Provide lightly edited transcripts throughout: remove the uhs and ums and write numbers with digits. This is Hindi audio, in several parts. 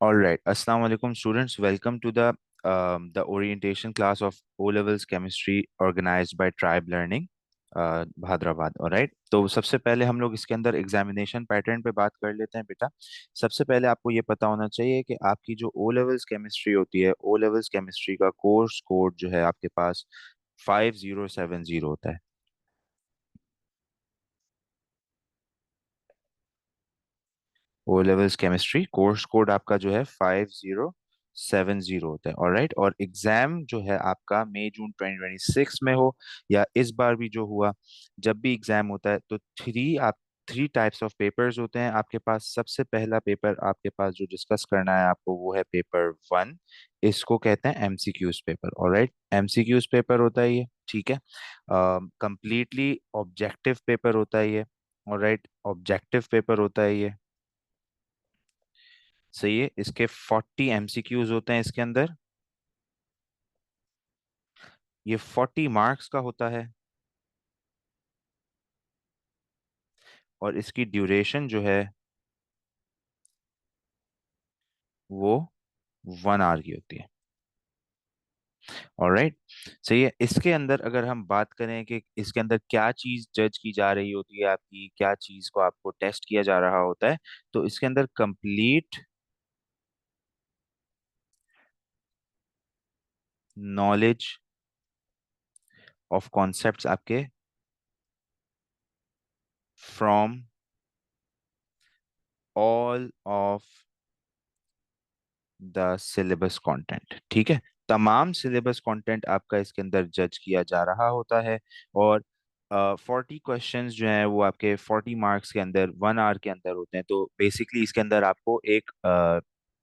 All right. Assalamu alaikum, students. Welcome to the orientation class of O levels chemistry organized by Tribe Learning, Hyderabad. All right. तो सबसे पहले हम लोग इसके अंदर एग्जामिनेशन पैटर्न पे बात कर लेते हैं बेटा। सबसे पहले आपको ये पता होना चाहिए कि आपकी जो ओ लेवल्स केमिस्ट्री होती है, ओ लेवल्स केमिस्ट्री का कोर्स कोड जो है आपके पास 5070 होता है। O levels chemistry course code आपका जो है 5070 होता है। ऑलराइट। और एग्जाम जो है आपका मई जून 2026 में हो या इस बार भी जो हुआ, जब भी एग्जाम होता है तो थ्री टाइप्स ऑफ पेपर्स होते हैं आपके पास। सबसे पहला पेपर आपके पास जो डिस्कस करना है आपको वो है पेपर 1। इसको कहते हैं MCQs paper. Alright, MCQs paper होता है ये। ठीक है। कंप्लीटली ऑब्जेक्टिव पेपर होता है ये। ऑलराइट, ऑब्जेक्टिव पेपर होता है ये। सही है। इसके 40 एमसीक्यूज होते हैं इसके अंदर। ये 40 मार्क्स का होता है। और इसकी ड्यूरेशन जो है वो 1 आवर की होती है। ऑलराइट। सही है। इसके अंदर अगर हम बात करें कि इसके अंदर क्या चीज जज की जा रही होती है, आपकी क्या चीज को आपको टेस्ट किया जा रहा होता है, तो इसके अंदर कंप्लीट नॉलेज ऑफ कॉन्सेप्ट्स आपके from all of the syllabus content. ठीक है। तमाम सिलेबस कंटेंट आपका इसके अंदर जज किया जा रहा होता है। और 40 क्वेश्चंस जो हैं वो आपके 40 मार्क्स के अंदर 1 आवर के अंदर होते हैं। तो बेसिकली इसके अंदर आपको एक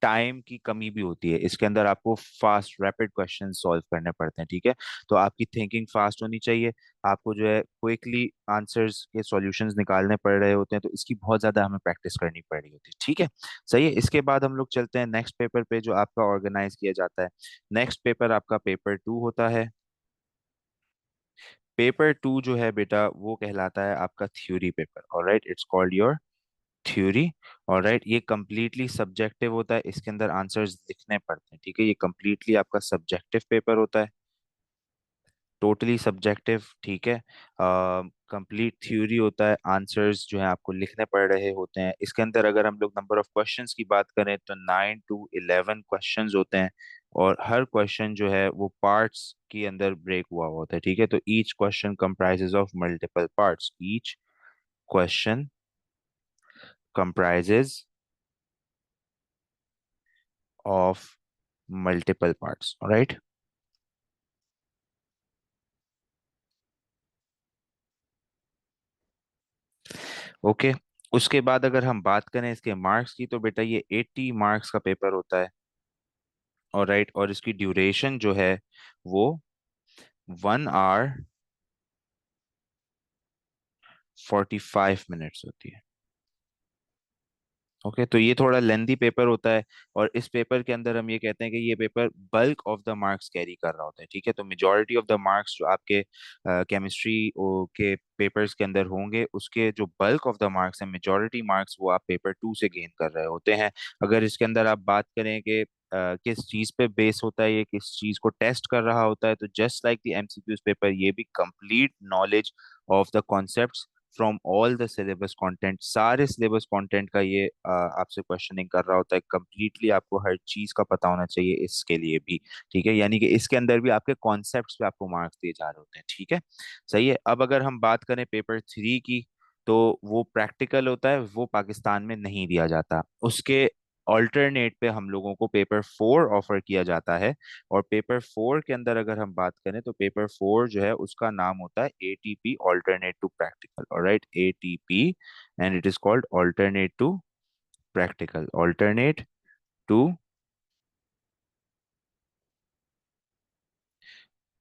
टाइम की कमी भी होती है। इसके अंदर आपको फास्ट रैपिड क्वेश्चन सॉल्व करने पड़ते हैं। ठीक है। तो आपकी थिंकिंग फास्ट होनी चाहिए। आपको जो है क्विकली आंसर्स के सॉल्यूशंस निकालने पड़ रहे होते हैं। तो इसकी बहुत ज्यादा हमें प्रैक्टिस करनी पड़ रही होती है। ठीक है। सही है। इसके बाद हम लोग चलते हैं नेक्स्ट पेपर पे जो आपका ऑर्गेनाइज किया जाता है। नेक्स्ट पेपर आपका पेपर 2 होता है। पेपर 2 जो है बेटा वो कहलाता है आपका theory paper. Alright, it's called your theory. Alright, ये कंप्लीटली सब्जेक्टिव होता है। इसके अंदर आंसर्स लिखने पड़ते हैं। ठीक है। ये कंप्लीटली आपका सब्जेक्टिव पेपर होता है, टोटली सब्जेक्टिव। ठीक है। कंप्लीट थ्योरी होता है। आंसर्स जो है आपको लिखने पड़ रहे होते हैं। इसके अंदर अगर हम लोग नंबर ऑफ क्वेश्चंस की बात करें तो 9 to 11 क्वेश्चंस होते हैं। और हर क्वेश्चन जो है वो पार्ट्स के अंदर ब्रेक हुआ होता है। ठीक है। तो each question comprises of multiple parts. Each question comprises of multiple parts. Right. Okay. उसके बाद अगर हम बात करें इसके मार्क्स की तो बेटा ये 80 मार्क्स का पेपर होता है। और राइट, और इसकी ड्यूरेशन जो है वो 1 hour 45 minutes होती है। ओके। तो ये थोड़ा लेंदी पेपर होता है। और इस पेपर के अंदर हम ये कहते हैं कि ये paper bulk of the marks carry कर रहा होता है। ठीक है। तो मेजॉरिटी ऑफ द मार्क्स जो आपके केमिस्ट्री के पेपर्स के अंदर होंगे उसके जो बल्क ऑफ द मार्क्स हैं, मेजॉरिटी मार्क्स वो आप पेपर 2 से गेन कर रहे होते हैं। अगर इसके अंदर आप बात करें कि किस चीज पे बेस होता है, ये किस चीज को टेस्ट कर रहा होता है, तो just like the MCQs paper ये भी complete knowledge of the concepts from all the syllabus content, सारे सिलेबस कंटेंट का ये आपसे क्वेश्चनिंग कर रहा होता है। कंप्लीटली आपको हर चीज का पता होना चाहिए इसके लिए भी। ठीक है। यानी कि इसके अंदर भी आपके कॉन्सेप्ट्स पे आपको मार्क्स दिए जा रहे होते हैं। ठीक है। सही है। अब अगर हम बात करें पेपर 3 की, तो वो प्रैक्टिकल होता है, वो पाकिस्तान में नहीं दिया जाता। उसके ऑल्टरनेट पे हम लोगों को पेपर 4 ऑफर किया जाता है। और पेपर 4 के अंदर अगर हम बात करें तो पेपर 4 जो है उसका नाम होता है ATP alternate to practical. Alright, ATP, and it is called alternate to practical. Alternate to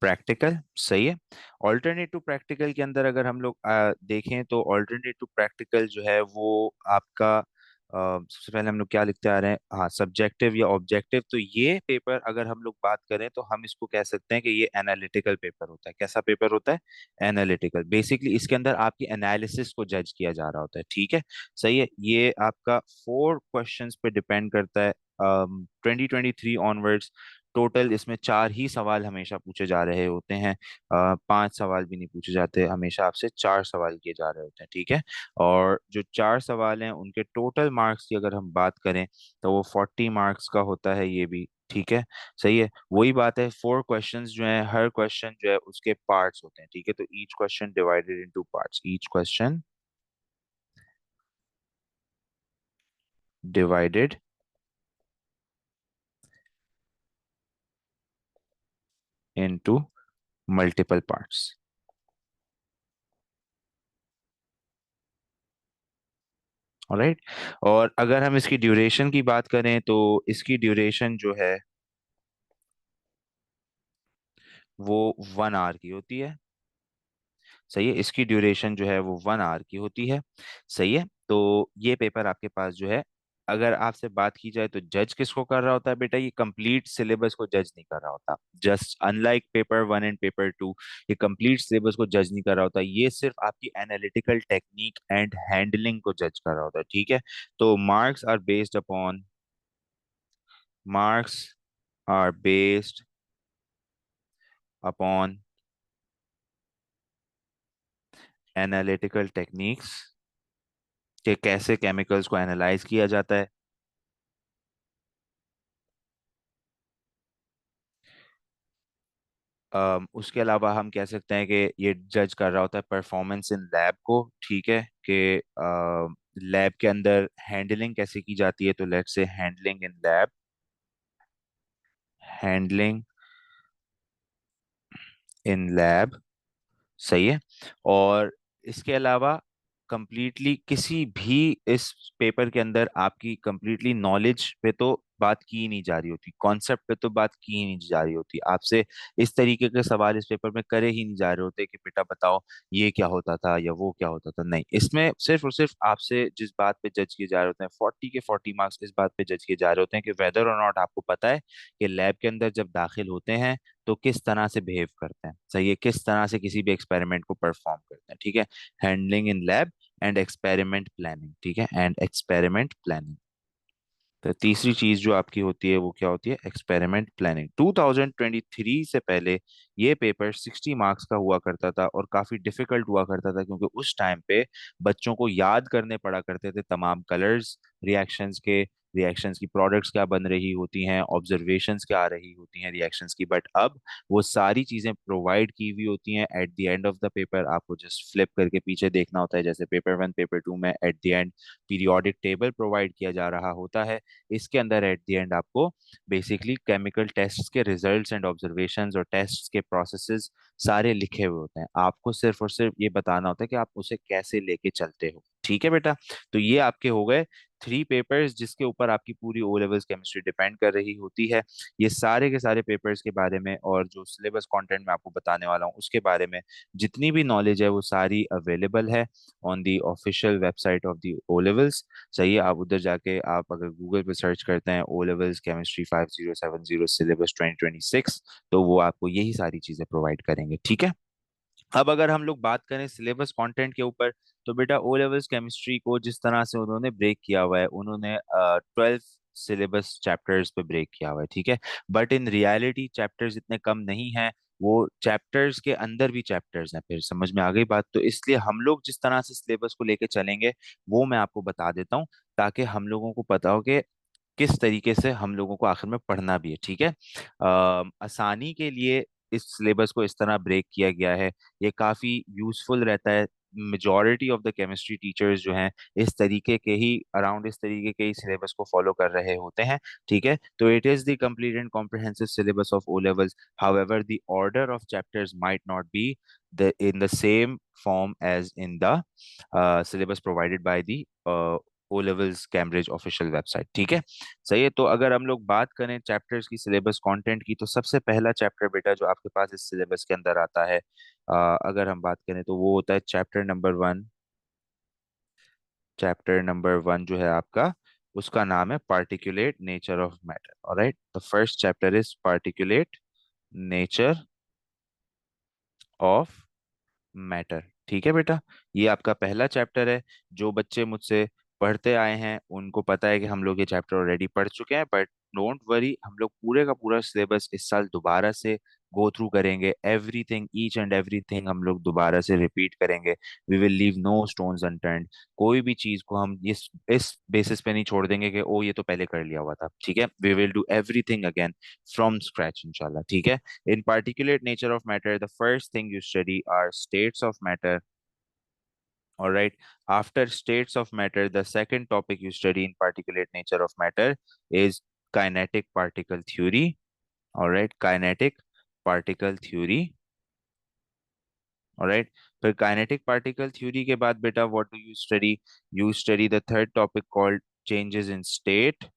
practical. सही है। ऑल्टरनेट टू प्रैक्टिकल के अंदर अगर हम लोग देखें तो ऑल्टरनेट टू प्रैक्टिकल जो है वो आपका सबसे पहले हम लोग क्या लिखते आ रहे हैं, हाँ, सब्जेक्टिव या ऑब्जेक्टिव। तो ये पेपर अगर हम लोग बात करें तो हम इसको कह सकते हैं कि ये एनालिटिकल पेपर होता है। कैसा पेपर होता है? एनालिटिकल। बेसिकली इसके अंदर आपकी एनालिसिस को जज किया जा रहा होता है, ठीक है। सही है। ये आपका 4 क्वेश्चंस पे डिपेंड करता है। 2023 ऑनवर्ड्स टोटल इसमें 4 ही सवाल हमेशा पूछे जा रहे होते हैं। 5 सवाल भी नहीं पूछे जाते, हमेशा आपसे 4 सवाल किए जा रहे होते हैं, ठीक है। और जो 4 सवाल हैं उनके टोटल मार्क्स की अगर हम बात करें तो वो 40 मार्क्स का होता है ये भी, ठीक है। सही है। वही बात है, 4 क्वेश्चंस जो है, हर क्वेश्चन जो है उसके पार्ट्स होते हैं, ठीक है। तो each question divided into parts, each question divided into multiple parts. Alright. और अगर हम इसकी ड्यूरेशन की बात करें तो इसकी ड्यूरेशन जो है वो 1 आवर की होती है। सही है। इसकी ड्यूरेशन जो है वो 1 आवर की होती है। सही है। तो ये पेपर आपके पास जो है, अगर आपसे बात की जाए तो जज किसको कर रहा होता है बेटा? ये कंप्लीट सिलेबस को जज नहीं कर रहा होता। Just unlike paper 1 and paper 2, ये कंप्लीट सिलेबस को जज नहीं कर रहा होता। ये सिर्फ आपकी एनालिटिकल टेक्निक एंड हैंडलिंग को जज कर रहा होता है, ठीक है। तो marks are based upon analytical techniques, कि कैसे केमिकल्स को एनालाइज किया जाता है। उसके अलावा हम कह सकते हैं कि ये जज कर रहा होता है परफॉर्मेंस इन लैब को, ठीक है। कि लैब के अंदर हैंडलिंग कैसे की जाती है। तो let's say handling in lab, handling in lab. सही है। और इसके अलावा कंप्लीटली किसी भी इस पेपर के अंदर आपकी कंप्लीटली नॉलेज पे तो बात की ही नहीं जा रही होती, कॉन्सेप्ट पे तो बात की ही नहीं जा रही होती। आपसे इस तरीके के सवाल इस पेपर में करे ही नहीं जा रहे होते कि बेटा बताओ ये क्या होता था या वो क्या होता था। नहीं, इसमें सिर्फ और सिर्फ आपसे जिस बात पे जज किए जा रहे होते हैं, 40 के 40 मार्क्स इस बात पे जज किए जा रहे होते हैं कि वेदर और नॉट आपको पता है कि लैब के अंदर जब दाखिल होते हैं तो किस तरह से बिहेव करते हैं। सही है। किस तरह से किसी भी एक्सपेरिमेंट को परफॉर्म करते हैं, ठीक है। Handling in lab and experiment planning, ठीक है, एंड एक्सपेरिमेंट प्लानिंग। तो तीसरी चीज जो आपकी होती है वो क्या होती है? Experiment planning. 2023 से पहले ये पेपर 60 मार्क्स का हुआ करता था और काफी डिफिकल्ट हुआ करता था, क्योंकि उस टाइम पे बच्चों को याद करने पड़ा करते थे तमाम कलर्स, रिएक्शंस के, रिएक्शंस की प्रोडक्ट्स क्या बन रही होती हैं, ऑब्जर्वेशंस क्या आ रही होती हैं रिएक्शंस की। बट अब वो सारी चीजें प्रोवाइड की हुई होती हैं at the end of the paper. आपको जस्ट फ्लिप करके पीछे देखना होता है, जैसे पेपर 1 पेपर 2 में at the end periodic table provide किया जा रहा होता है। इसके अंदर एट द एंड आपको बेसिकली केमिकल टेस्ट्स के रिजल्ट्स एंड ऑब्जर्वेशंस और टेस्ट्स के प्रोसेसेस सारे लिखे हुए होते हैं। आपको सिर्फ और सिर्फ ये बताना होता है कि आप उसे कैसे लेके चलते हो, ठीक है बेटा। तो ये आपके हो गए 3 पेपर्स जिसके ऊपर आपकी पूरी ओ लेवल्स केमिस्ट्री डिपेंड कर रही होती है। ये सारे के सारे पेपर्स के बारे में और जो सिलेबस कंटेंट मैं आपको बताने वाला हूँ उसके बारे में जितनी भी नॉलेज है वो सारी अवेलेबल है on the official website of the O levels. सही है। आप उधर जाके आप अगर गूगल पे सर्च करते हैं ओ लेवल्स केमिस्ट्री 5070 सिलेबस 2026, तो वो आपको यही सारी चीजें प्रोवाइड करेंगे, ठीक है। अब अगर हम लोग बात करें सिलेबस कंटेंट के ऊपर, तो बेटा ओ लेवल्स केमिस्ट्री को जिस तरह से उन्होंने ब्रेक किया हुआ है, उन्होंने 12 सिलेबस चैप्टर्स पे ब्रेक किया हुआ है, ठीक है। बट इन रियलिटी चैप्टर्स इतने कम नहीं हैं। वो चैप्टर्स के अंदर भी चैप्टर्स हैं। फिर समझ में आ गई बात? तो इसलिए हम लोग जिस तरह से सिलेबस को लेके चलेंगे वो मैं आपको बता देता हूँ, ताकि हम लोगों को पता हो कि किस तरीके से हम लोगों को आखिर में पढ़ना भी है, ठीक है। आसानी के लिए इस सिलेबस को इस तरह ब्रेक किया गया है। ये काफी यूजफुल रहता है। Majority of the chemistry teachers जो हैं इस तरीके के ही, अराउंड इस तरीके के ही सिलेबस को फॉलो कर रहे होते हैं, ठीक है। तो it is the complete and comprehensive syllabus of O levels. However the order of chapters might not be the in the same form as in the syllabus provided by the O levels Cambridge official website, ठीक है। सही है। तो अगर हम लोग बात करें चैप्टर्स की, सिलेबस कंटेंट की, तो सबसे पहला चैप्टर बेटा जो आपके पास इस सिलेबस के अंदर आता है, अगर हम बात करें तो वो होता है चैप्टर नंबर 1, चैप्टर नंबर 1 जो है आपका, उसका नाम है particulate nature of matter. Alright, the first chapter is particulate nature of matter. ठीक है बेटा, ये आपका पहला चैप्टर है। जो बच्चे मुझसे पढ़ते आए हैं उनको पता है कि हम लोग ये चैप्टर ऑलरेडी पढ़ चुके हैं, बट डोंट वरी, हम लोग पूरे का पूरा सिलेबस इस साल दोबारा से गो थ्रू करेंगे। एवरीथिंग, ईच एंड एवरीथिंग हम लोग दोबारा से रिपीट करेंगे। We will leave no stones unturned. कोई भी चीज को हम इस बेसिस पे नहीं छोड़ देंगे कि ओ ये तो पहले कर लिया हुआ था। ठीक है, we will do everything again from scratch इंशाल्लाह। ठीक है, in particulate nature of matter, the first thing you study are states of matter. All right. After states of matter, the second topic you study in particulate nature of matter is kinetic particle theory. All right. Kinetic particle theory. All right. फिर kinetic particle theory के बाद बेटा what do you study? You study the third topic called changes in state.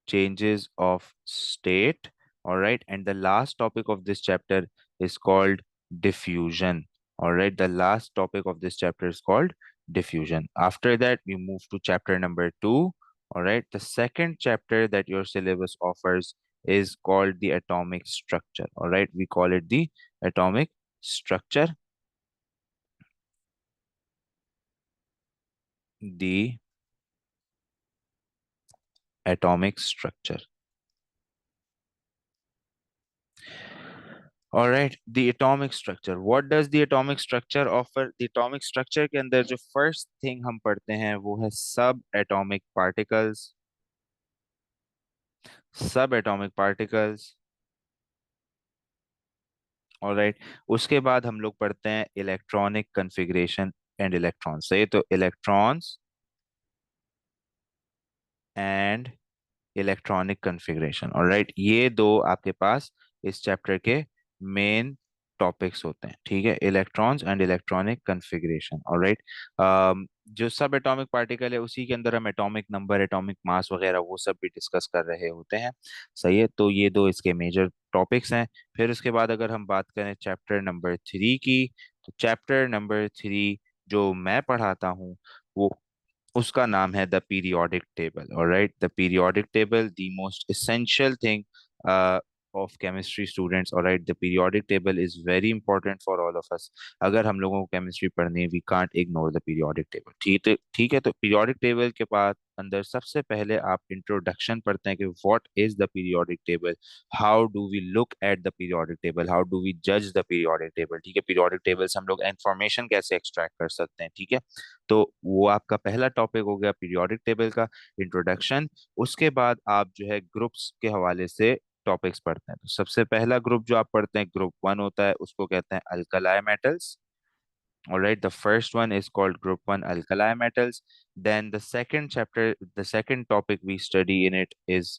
Changes of state. All right, and the last topic of this chapter is called diffusion. All right, the last topic of this chapter is called diffusion. After that we move to chapter number 2. All right, the second chapter that your syllabus offers is called the atomic structure. All right, we call it the atomic structure. The atomic structure. All right, the atomic structure. What does the atomic structure offer? The atomic structure के अंदर जो first thing हम पढ़ते हैं वो है सब atomic particles. सब atomic particles. All right, उसके बाद हम लोग पढ़ते हैं electronic configuration and electrons. सही, तो electrons and electronic configuration. Alright, ये दो आपके पास इस चैप्टर के मेन टॉपिक्स होते हैं। ठीक है, electrons and electronic configuration. Alright, जो सब एटॉमिक पार्टिकल है उसी के अंदर हम एटॉमिक नंबर, एटॉमिक मास वगैरह वो सब भी डिस्कस कर रहे होते हैं। सही है, तो ये दो इसके मेजर टॉपिक्स हैं। फिर उसके बाद अगर हम बात करें चैप्टर नंबर 3 की, तो चैप्टर नंबर 3 जो मैं पढ़ाता हूँ वो, उसका नाम है the periodic table. Alright, the periodic table, the most essential thing of chemistry students. Alright, the periodic table is very important for all of us. अगर हम लोगों को केमिस्ट्री पढ़नी है, we can't ignore the periodic table. ठीक है, तो पीरियोडिक टेबल के बाद अंदर सबसे पहले आप इंट्रोडक्शन पढ़ते हैं कि what is the periodic table, how do we look at the periodic table, how do we जज द पीरियोडिक टेबल। ठीक है, पीरियोडिक टेबल से हम लोग इंफॉर्मेशन कैसे एक्सट्रैक्ट कर सकते हैं। ठीक है, तो वो आपका पहला टॉपिक हो गया पीरियोडिक टेबल का इंट्रोडक्शन। उसके बाद आप जो है ग्रुप्स के हवाले से टॉपिक्स पढ़ते हैं। तो सबसे पहला ग्रुप जो आप पढ़ते हैं ग्रुप 1 होता है, उसको कहते हैं alkali metals. All right, the first one is called Group 1 Alkali Metals. Then the second chapter, the second topic we study in it is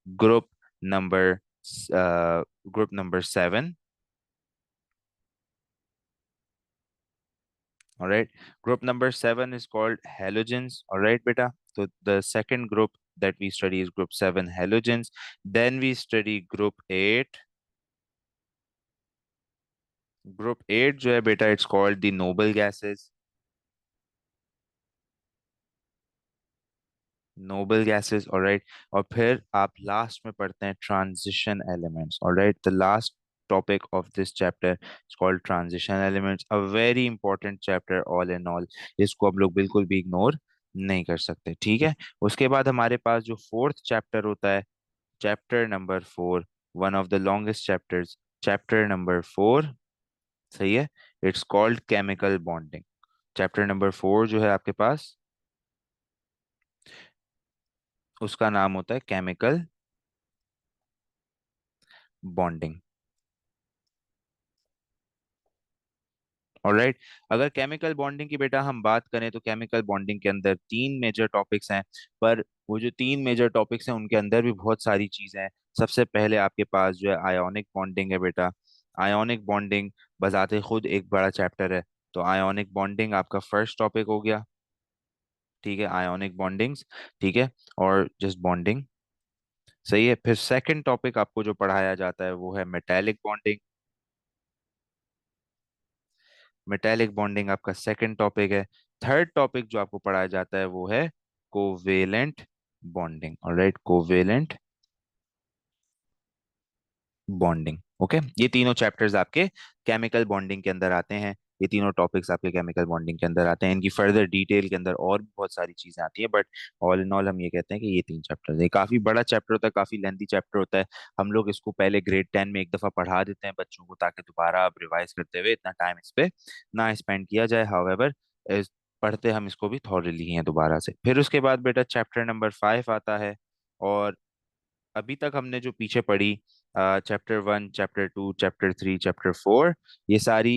Group number Group number 7. All right, group number 7 is called halogens. All right, beta. So the second group that we study is group 7 halogens. Then we study group 8. Group 8 जो है बेटा, it's called the noble gases. Noble gases, all right. और फिर आप लास्ट में पढ़ते हैं transition elements. All right, the last topic of this chapter is called transition elements. A very important chapter all in all. इसको आप लोग बिल्कुल भी इग्नोर नहीं कर सकते। ठीक है, उसके बाद हमारे पास जो फोर्थ चैप्टर होता है, chapter number 4, one of the longest chapters, chapter number 4। सही है, it's called chemical bonding. Chapter number 4 जो है आपके पास, उसका नाम होता है केमिकल बॉन्डिंग। ऑलराइट, अगर केमिकल बॉन्डिंग की बेटा हम बात करें तो केमिकल बॉन्डिंग के अंदर 3 मेजर टॉपिक्स हैं। पर वो जो 3 मेजर टॉपिक्स हैं उनके अंदर भी बहुत सारी चीजें हैं। सबसे पहले आपके पास जो है आयोनिक बॉन्डिंग है बेटा। आयोनिक बॉन्डिंग बजाते खुद एक बड़ा चैप्टर है, तो आयोनिक बॉन्डिंग आपका फर्स्ट टॉपिक हो गया। ठीक है, आयोनिक बॉन्डिंग्स। ठीक है, और जस्ट बॉन्डिंग। सही है, फिर सेकंड टॉपिक आपको जो पढ़ाया जाता है वो है मेटेलिक बॉन्डिंग। मेटेलिक बॉन्डिंग आपका सेकंड टॉपिक है। थर्ड टॉपिक जो आपको पढ़ाया जाता है वो है covalent bonding. Alright, covalent bonding. Okay, ये तीनों चैप्टर्स आपके केमिकल बॉन्डिंग के अंदर आते हैं। ये तीनों टॉपिक्स आपके केमिकल बॉन्डिंग के अंदर आते हैं। इनकी फर्दर डिटेल के अंदर और भी बहुत सारी चीजें आती हैं, बट ऑल इन ऑल हम ये कहते हैं कि ये तीन चैप्टर्स है। काफी बड़ा चैप्टर होता है, काफी लेंथी चैप्टर होता है। हम लोग इसको पहले ग्रेड 10 में एक दफा पढ़ा देते हैं बच्चों को, ताकि दोबारा अब रिवाइज करते हुए इतना टाइम इस पे ना स्पेंड किया जाए। हाउएवर, पढ़ते हम इसको भी थॉरली हैं दोबारा से। फिर उसके बाद बेटा चैप्टर नंबर 5 आता है। और अभी तक हमने जो पीछे पढ़ी, चैप्टर 1, चैप्टर 2, चैप्टर 3, चैप्टर 4, ये सारी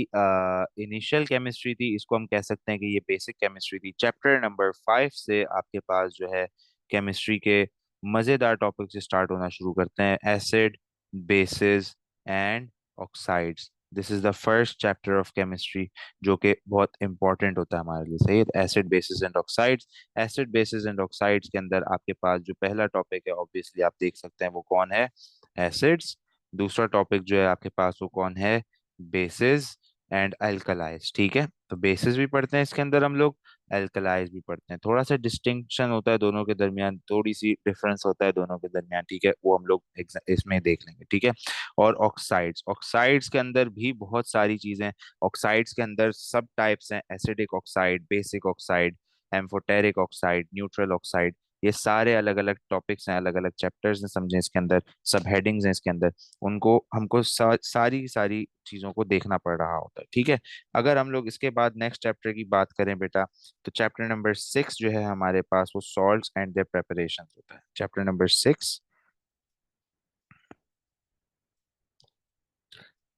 इनिशियल केमिस्ट्री थी। इसको हम कह सकते हैं कि ये बेसिक केमिस्ट्री थी। चैप्टर नंबर 5 से आपके पास जो है केमिस्ट्री के मजेदार टॉपिक से स्टार्ट होना शुरू करते हैं। Acid, basis and oxides, this is the first chapter of chemistry, जो कि बहुत इंपॉर्टेंट होता है हमारे लिए। सही है, acid, basis and oxides. Acid, basis and oxides के अंदर आपके पास जो पहला टॉपिक है, ऑब्वियसली आप देख सकते हैं वो कौन है, एसिड्स। दूसरा टॉपिक जो है आपके पास वो कौन है, बेसिस एंड अल्कलाइज। ठीक है, तो बेसिस भी पढ़ते हैं इसके अंदर हम लोग, अल्कलाइज भी पढ़ते हैं। थोड़ा सा डिस्टिंक्शन होता है दोनों के दरमियान, थोड़ी सी डिफरेंस होता है दोनों के दरमियान। ठीक है, वो हम लोग इसमें देख लेंगे। ठीक है, और ऑक्साइड्स, ऑक्साइड्स के अंदर भी बहुत सारी चीजें। ऑक्साइड्स के अंदर सब टाइप्स हैं, acidic oxide, basic oxide, amphoteric oxide, neutral oxide. ये सारे अलग अलग टॉपिक्स हैं, अलग अलग चैप्टर्स हैं, समझे, इसके अंदर सब हेडिंग्स हैं इसके अंदर। उनको हमको सारी सारी चीजों को देखना पड़ रहा होता है। ठीक है, अगर हम लोग इसके बाद नेक्स्ट चैप्टर की बात करें बेटा, तो चैप्टर नंबर 6 जो है हमारे पास वो सॉल्ट्स एंड देयर प्रेपरेशन होता है। Chapter number 6,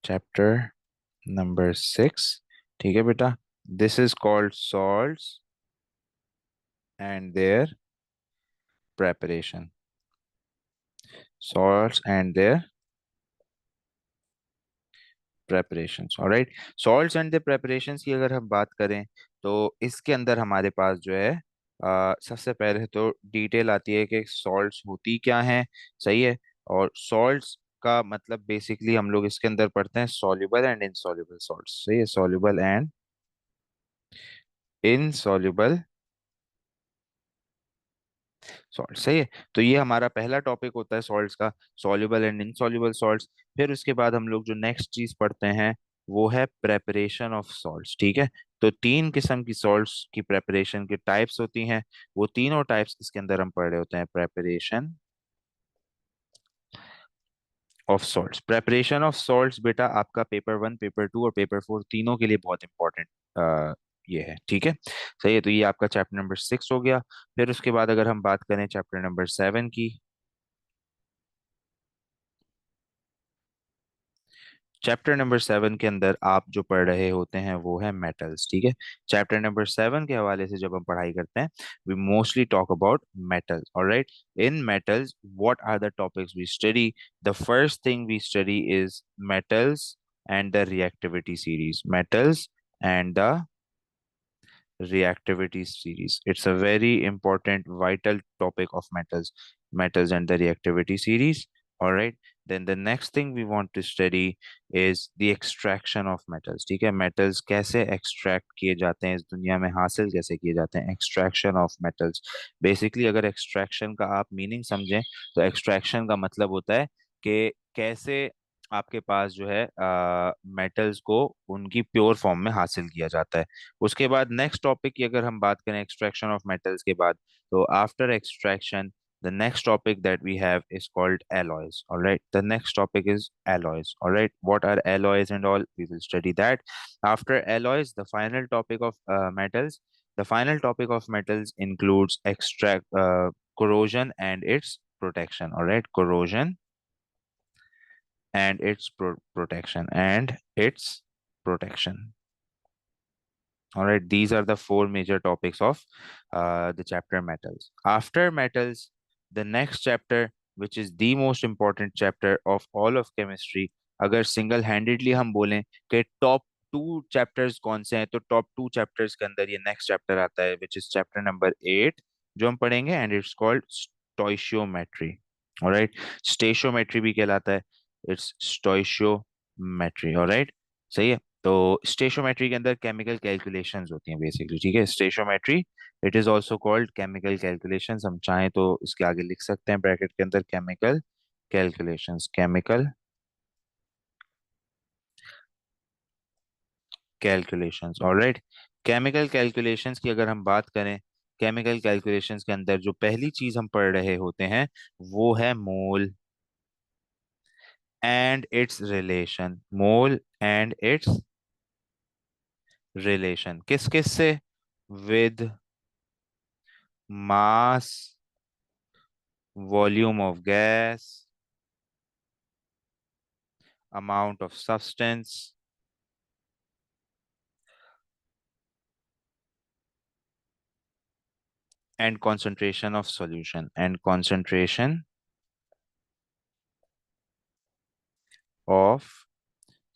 chapter number 6। ठीक है बेटा, this is called salts and their preparation. salts and their preparations, alright. salts and their preparations की अगर हम बात करें, तो इसके अंदर हमारे पास जो है सबसे पहले तो डिटेल आती है कि salts होती क्या हैं। सही है, और salts का मतलब बेसिकली हम लोग इसके अंदर पढ़ते हैं soluble एंड insoluble salts। सही है, soluble एंड insoluble सॉल्ट। सही है, तो ये हमारा पहला टॉपिक होता है सॉल्ट्स का, सॉल्युबल एंड इनसॉल्युबल सॉल्ट्स। फिर उसके बाद हम लोग जो नेक्स्ट चीज पढ़ते हैं वो है प्रेपरेशन ऑफ सॉल्ट्स। ठीक है, तो तीन किस्म की सॉल्ट्स की प्रेपरेशन की टाइप्स होती हैं। वो तीनों टाइप्स इसके अंदर हम पढ़ रहे होते हैं, preparation of salts. Preparation of salts बेटा आपका पेपर 1, पेपर 2 और पेपर 4 तीनों के लिए बहुत इंपॉर्टेंट ये है। ठीक है, सही है, तो ये आपका चैप्टर नंबर 6 हो गया। फिर उसके बाद अगर हम बात करें चैप्टर नंबर 7 की, चैप्टर नंबर 7 के अंदर आप जो पढ़ रहे होते हैं वो है मेटल्स। ठीक है, चैप्टर नंबर 7 के हवाले से जब हम पढ़ाई करते हैं, we mostly talk about metals. Alright, in metals what are the topics we study, the first thing we study is metals and the reactivity series. Metals and the reactivity series, it's a very important vital topic of metals and the reactivity series. All right, then the next thing we want to study is the extraction of metals। ठीक है, metals कैसे extract किए जाते हैं, इस दुनिया में हासिल कैसे किए जाते हैं, extraction of metals। basically अगर extraction का आप मीनिंग समझें, तो extraction का मतलब होता है कि कैसे आपके पास जो है मेटल्स को उनकी प्योर फॉर्म में हासिल किया जाता है। उसके बाद नेक्स्ट टॉपिक की अगर हम बात करें एक्सट्रैक्शन ऑफ मेटल्स के बाद, तो after extraction the next topic that we have is called alloys। All right, the next topic is alloys। All right, what are alloys and all, we will study that. After alloys, the final topic of metals, the final topic of metals includes extract corrosion and its protection। All right, corrosion and its protection and its protection। All right, these are the four major topics of the chapter metals. After metals, the next chapter, which is the most important chapter of all of chemistry, अगर सिंगल हैंडेडली हम बोलें कि टॉप 2 चैप्टर्स कौन से हैं, तो टॉप 2 चैप्टर्स के अंदर ये नेक्स्ट चैप्टर आता है, विच इज चैप्टर नंबर 8, जो हम पढ़ेंगे, and it's called stoichiometry. Alright, स्टेशियोमेट्री भी कहलाता है, इट्स स्टोइशियोमेट्री। ऑलराइट, सही है। तो स्टेशोमेट्री के अंदर केमिकल कैलकुलेशंस होती हैं बेसिकली, ठीक है। Stoichiometry it is also called chemical calculations, हम चाहें तो इसके आगे लिख सकते हैं ब्रैकेट के अंदर chemical calculations, chemical calculations, alright. Chemical calculations की अगर हम बात करें, केमिकल कैलकुलेशंस के अंदर जो पहली चीज हम पढ़ रहे होते हैं वो है mole and it's relation, mole and it's relation किस किस से, with mass, volume of gas, amount of substance and concentration of solution, and concentration of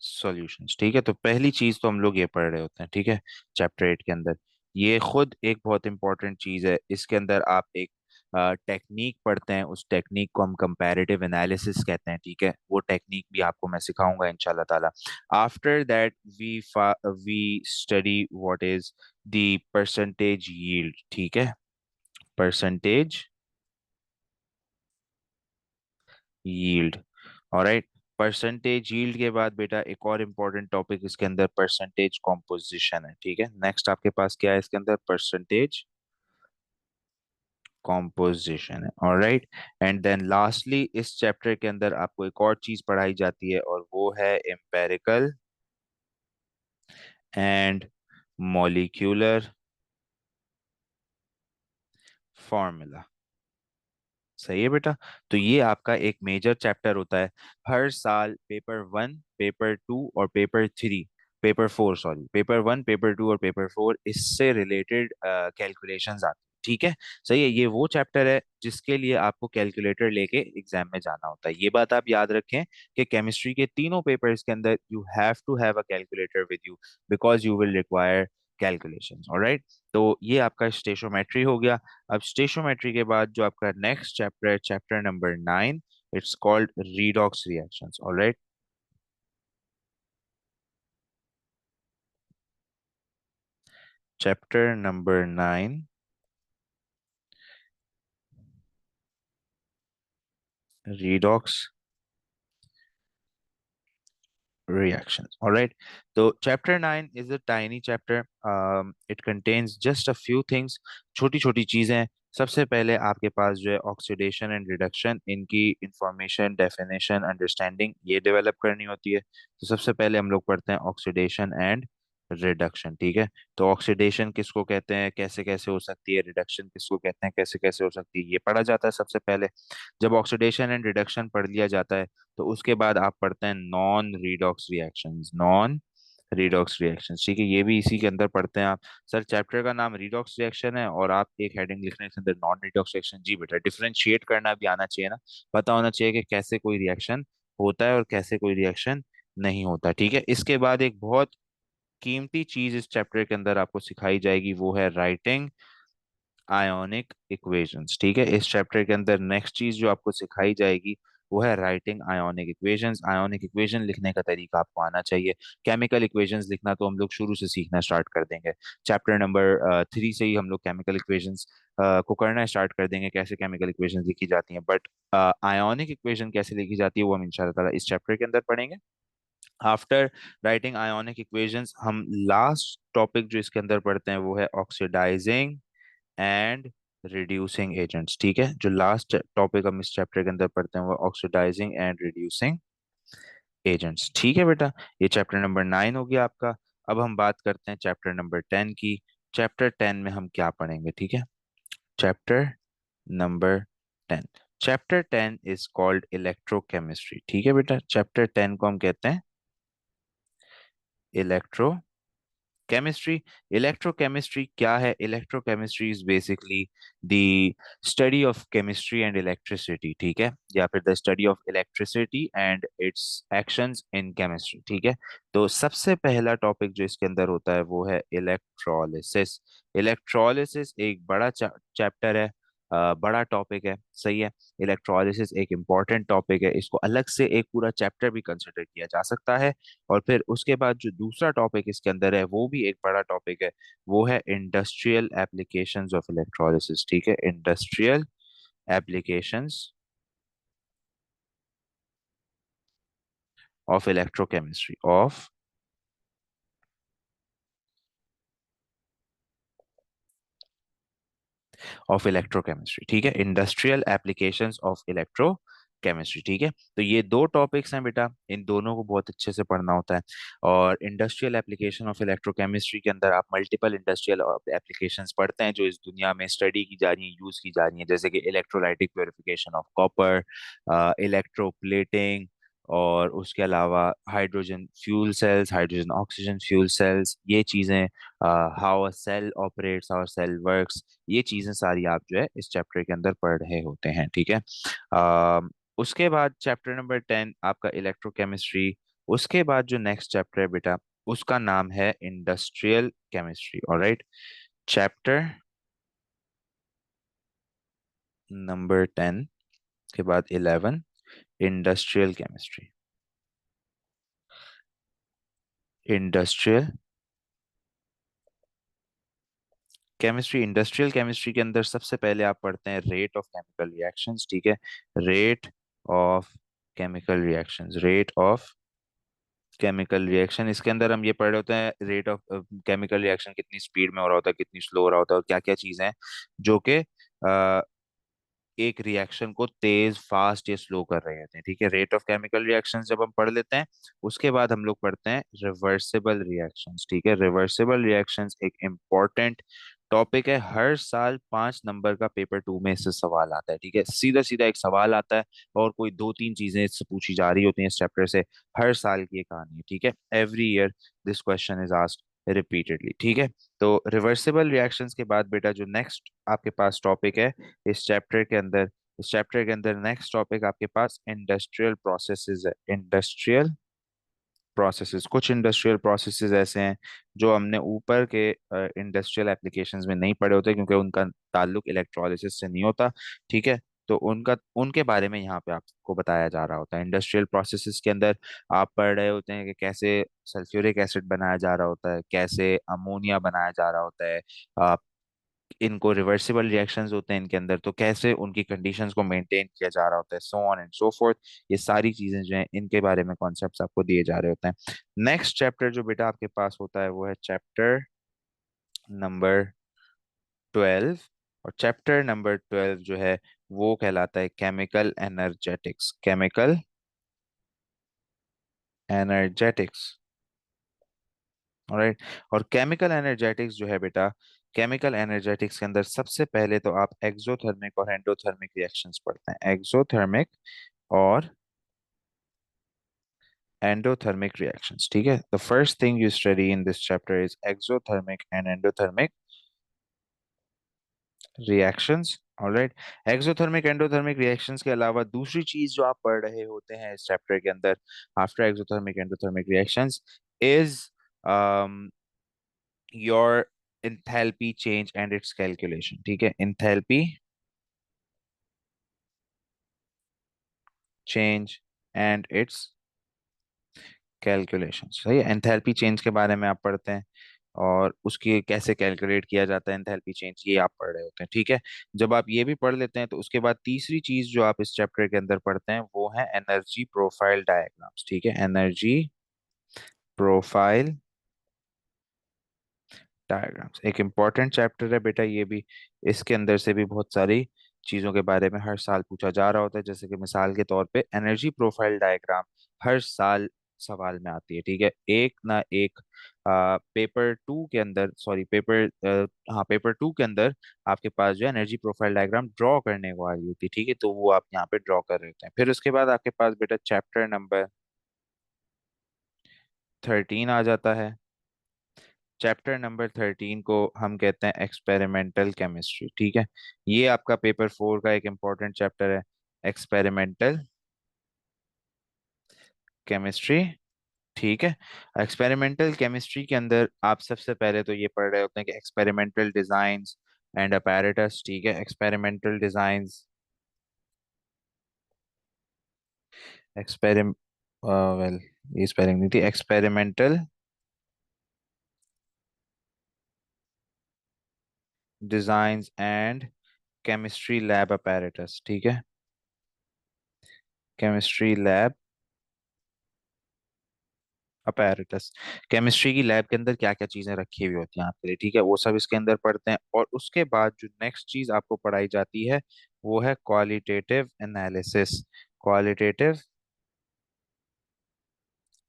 solutions, ठीक है। तो पहली चीज तो हम लोग ये पढ़ रहे होते हैं, ठीक है, चैप्टर 8 के अंदर। ये खुद एक बहुत इंपॉर्टेंट चीज है, इसके अंदर आप एक टेक्निक पढ़ते हैं, उस टेक्निक को हम कंपैरेटिव एनालिसिस कहते हैं, ठीक है। वो टेक्निक भी आपको मैं सिखाऊंगा इंशाल्लाह ताला। After that we study what is the percentage yield, ठीक है, percentage yield, alright. Percentage yield के बाद बेटा एक और इम्पोर्टेंट टॉपिक इसके अंदर परसेंटेज कॉम्पोजिशन है, ठीक है। नेक्स्ट आपके पास क्या है इसके अंदर, परसेंटेज कॉम्पोजिशन है, ऑलराइट। एंड देन लास्टली इस चैप्टर के अंदर आपको एक और चीज पढ़ाई जाती है और वो है एम्पेरिकल एंड मॉलिक्यूलर फॉर्मूला। सही है बेटा। तो ये आपका एक मेजर चैप्टर होता है। हर साल पेपर 1, पेपर 2 और paper 3, paper 4 sorry, paper 1, paper 2 और पेपर 4 इससे रिलेटेड कैलकुलेशंस आती हैं, ठीक है। सही है, ये वो चैप्टर है जिसके लिए आपको कैलकुलेटर लेके एग्जाम में जाना होता है। ये बात आप याद रखें कि केमिस्ट्री के तीनों पेपर्स के अंदर you have to have a calculator with you, because you will require calculations, alright. तो ये आपका स्टेशोमेट्री हो गया। अब स्टेशोमेट्री के बाद जो आपका नेक्स्ट चैप्टर है, chapter number 9, it's called redox reactions, alright. Chapter number 9, redox reactions, all right. So chapter 9 is a tiny chapter. It contains just a few things, छोटी छोटी चीजें। सबसे पहले आपके पास जो है ऑक्सीडेशन एंड रिडक्शन, इनकी इंफॉर्मेशन, डेफिनेशन, अंडरस्टैंडिंग ये डेवलप करनी होती है। तो सबसे पहले हम लोग पढ़ते हैं ऑक्सीडेशन एंड रिडक्शन, ठीक है। तो ऑक्सीडेशन किसको कहते हैं, कैसे कैसे हो सकती है, रिडक्शन किसको कहते हैं, कैसे कैसे हो सकती है, ये पढ़ा जाता है सबसे पहले। जब ऑक्सीडेशन एंड रिडक्शन पढ़ लिया जाता है तो उसके बाद आप पढ़ते हैं non redox reactions, non redox reactions, ठीक है। ये भी इसी के अंदर पढ़ते हैं आप। सर चैप्टर का नाम रीडॉक्स रिएक्शन है और आप एक हेडिंग लिख रहे हैं इसके अंदर नॉन रीडॉक्स रिएक्शन। जी बेटा, डिफरेंशिएट करना भी आना चाहिए ना, पता होना चाहिए कि कैसे कोई रिएक्शन होता है और कैसे कोई रिएक्शन नहीं होता, ठीक है। इसके बाद एक बहुत कीमती चीज इस चैप्टर के अंदर आपको सिखाई जाएगी, वो है राइटिंग आयोनिक इक्वेशंस, ठीक है। इस चैप्टर के अंदर नेक्स्ट चीज जो आपको सिखाई जाएगी वो है writing ionic equations. Ionic equation लिखने का तरीका आपको आना चाहिए। केमिकल इक्वेशंस लिखना तो हम लोग शुरू से सीखना स्टार्ट कर देंगे, चैप्टर नंबर 3 से ही हम लोग केमिकल इक्वेशंस को करना स्टार्ट कर देंगे, कैसे केमिकल इक्वेशंस लिखी जाती हैं। बट आयोनिक इक्वेशन कैसे लिखी जाती है वो हम इंशाल्लाह ताला इस चैप्टर के अंदर पढ़ेंगे। आफ्टर राइटिंग आयोनिक इक्वेशंस हम लास्ट टॉपिक जो इसके अंदर पढ़ते हैं वो है ऑक्सीडाइजिंग एंड रिड्यूसिंग एजेंट्स, ठीक है। जो लास्ट टॉपिक हम इस चैप्टर के अंदर पढ़ते हैं वो ऑक्सीडाइजिंग एंड रिड्यूसिंग एजेंट्स, ठीक है बेटा। ये चैप्टर नंबर 9 हो गया आपका। अब हम बात करते हैं चैप्टर नंबर 10 की। चैप्टर 10 में हम क्या पढ़ेंगे, ठीक है। Chapter number 10, chapter 10 is called electrochemistry, ठीक है बेटा। चैप्टर 10 को हम कहते हैं इलेक्ट्रो केमिस्ट्री। इलेक्ट्रोकेमिस्ट्री क्या है, electrochemistry is basically the study of chemistry and electricity, ठीक है, या फिर the study of electricity and it's actions in chemistry, ठीक है। तो सबसे पहला टॉपिक जो इसके अंदर होता है वो है इलेक्ट्रोलिसिस। इलेक्ट्रोलिसिस एक बड़ा चैप्टर है। बड़ा टॉपिक है, सही है। इलेक्ट्रोलिसिस एक इम्पॉर्टेंट टॉपिक है, इसको अलग से एक पूरा चैप्टर भी कंसिडर किया जा सकता है। और फिर उसके बाद जो दूसरा टॉपिक इसके अंदर है वो भी एक बड़ा टॉपिक है, वो है इंडस्ट्रियल एप्लीकेशंस ऑफ इलेक्ट्रोलिसिस, ठीक है। Industrial applications of electrochemistry, of electrochemistry, ठीक है। इंडस्ट्रियल एप्लीकेशंस ऑफ इलेक्ट्रोकेमिस्ट्री, ठीक है। तो ये दो टॉपिक्स हैं बेटा, इन दोनों को बहुत अच्छे से पढ़ना होता है। और इंडस्ट्रियल एप्लीकेशन ऑफ इलेक्ट्रोकेमिस्ट्री के अंदर आप मल्टीपल इंडस्ट्रियल एप्लीकेशंस पढ़ते हैं जो इस दुनिया में स्टडी की जा रही है, यूज की जा रही है, जैसे कि electrolytic purification of copper, electroplating, और उसके अलावा hydrogen fuel cells, hydrogen oxygen fuel cells, ये चीज़ें, how a cell operates, how cell works, ये चीजें सारी आप जो है इस चैप्टर के अंदर पढ़ रहे होते हैं, ठीक है। उसके बाद चैप्टर नंबर 10 आपका इलेक्ट्रोकेमिस्ट्री। उसके बाद जो नेक्स्ट चैप्टर है बेटा, उसका नाम है industrial chemistry, alright. Chapter number 10 के बाद 11, industrial chemistry. Industrial chemistry, industrial chemistry के अंदर सबसे पहले आप पढ़ते हैं रेट ऑफ केमिकल रिएक्शंस, ठीक है। Rate of chemical reactions, rate of chemical reaction, इसके अंदर हम ये पढ़ रहे होते हैं रेट ऑफ केमिकल रिएक्शन कितनी स्पीड में हो रहा होता है, कितनी स्लो हो रहा होता है, और क्या क्या चीजें हैं जो कि एक रिएक्शन को तेज, फास्ट या स्लो कर रहे होते हैं, ठीक है। रेट ऑफ केमिकल रिएक्शंस जब हम पढ़ लेते हैं, उसके बाद हम लोग पढ़ते हैं रिवर्सिबल रिएक्शंस, ठीक है। रिवर्सिबल रिएक्शंस एक इम्पॉर्टेंट टॉपिक है, हर साल 5 नंबर का पेपर 2 में इससे सवाल आता है, ठीक है। सीधा सीधा एक सवाल आता है और कोई दो तीन चीजें इससे पूछी जा रही होती हैं इस चैप्टर से। हर साल की ये कहानी है, ठीक है। Every year this question is asked repeatedly, ठीक है। तो रिवर्सिबल रिएक्शंस के बाद बेटा जो नेक्स्ट आपके पास टॉपिक है इस चैप्टर के अंदर, इस चैप्टर के अंदर नेक्स्ट टॉपिक आपके पास इंडस्ट्रियल प्रोसेसेस है। इंडस्ट्रियल प्रोसेसेस, कुछ इंडस्ट्रियल प्रोसेसेस ऐसे हैं जो हमने ऊपर के इंडस्ट्रियल एप्लीकेशंस में नहीं पढ़े होते क्योंकि उनका ताल्लुक इलेक्ट्रोलिसिस से नहीं होता, ठीक है। तो उनका, उनके बारे में यहाँ पे आपको बताया जा रहा होता है। इंडस्ट्रियल प्रोसेसेस के अंदर आप पढ़ रहे होते हैं कि कैसे सल्फ्यूरिक एसिड बनाया जा रहा होता है, कैसे अमोनिया बनाया जा रहा होता है, इनको रिवर्सिबल रिएक्शंस होते हैं इनके अंदर, तो कैसे उनकी कंडीशंस को मेंटेन किया जा रहा होता है, so on and so fourth. ये सारी चीजें जो हैं इनके बारे में कॉन्सेप्ट्स आपको दिए जा रहे होते हैं। नेक्स्ट चैप्टर जो बेटा आपके पास होता है वो है चैप्टर नंबर 12। और चैप्टर नंबर 12 जो है वो कहलाता है chemical energetics, chemical energetics, alright. और केमिकल एनर्जेटिक्स जो है बेटा, केमिकल एनर्जेटिक्स के अंदर सबसे पहले तो आप एक्सोथर्मिक और एंडोथर्मिक रिएक्शंस पढ़ते हैं, एक्सोथर्मिक और एंडोथर्मिक रिएक्शंस, ठीक है। The first thing you study in this chapter is exothermic and endothermic reactions, alright. Exothermic endothermic reactions के अलावा दूसरी चीज जो आप पढ़ रहे होते हैं इस चैप्टर के अंदर after exothermic endothermic reactions is your enthalpy change and its calculation, ठीक है। enthalpy change and its calculation, सही है। enthalpy change के बारे में आप पढ़ते हैं और उसकी कैसे कैलकुलेट किया जाता है enthalpy change, ये आप पढ़ रहे होते हैं, ठीक है। जब आप ये भी पढ़ लेते हैं तो उसके बाद तीसरी चीज जो आप इस चैप्टर के अंदर पढ़ते हैं वो है एनर्जी प्रोफाइल डायग्राम्स, ठीक है। एनर्जी प्रोफाइल डायग्राम्स एक इम्पॉर्टेंट चैप्टर है बेटा ये भी। इसके अंदर से भी बहुत सारी चीजों के बारे में हर साल पूछा जा रहा होता है, जैसे कि मिसाल के तौर पे एनर्जी प्रोफाइल डायग्राम हर साल सवाल में आती है, ठीक है। एक ना एक पेपर 2 के अंदर, सॉरी पेपर, हाँ पेपर 2 के अंदर आपके पास जो है एनर्जी प्रोफाइल डायग्राम ड्रॉ करने को आ रही होती है, ठीक है। तो वो आप यहाँ पे ड्रॉ कर रहे होते हैं। फिर उसके बाद आपके पास बेटा चैप्टर नंबर 13 आ जाता है। चैप्टर नंबर 13 को हम कहते हैं एक्सपेरिमेंटल केमिस्ट्री, ठीक है। ये आपका पेपर 4 का एक इम्पोर्टेंट चैप्टर है, एक्सपेरिमेंटल केमिस्ट्री, ठीक है। एक्सपेरिमेंटल केमिस्ट्री के अंदर आप सबसे पहले तो ये पढ़ रहे होते हैं कि एक्सपेरिमेंटल डिजाइंस, एंड अपैरेटस, ठीक है। एक्सपेरिमेंटल डिजाइन्स, एक्सपेरिम वेल, ये स्पेलिंग नहीं थी, experimental designs and chemistry lab apparatus, ठीक है। केमिस्ट्री लैब अपैरेटस, केमिस्ट्री की लैब के अंदर क्या क्या चीजें रखी हुई होती हैं आपके लिए, ठीक है, वो सब इसके अंदर पढ़ते हैं। और उसके बाद जो नेक्स्ट चीज आपको पढ़ाई जाती है वो है qualitative analysis. Qualitative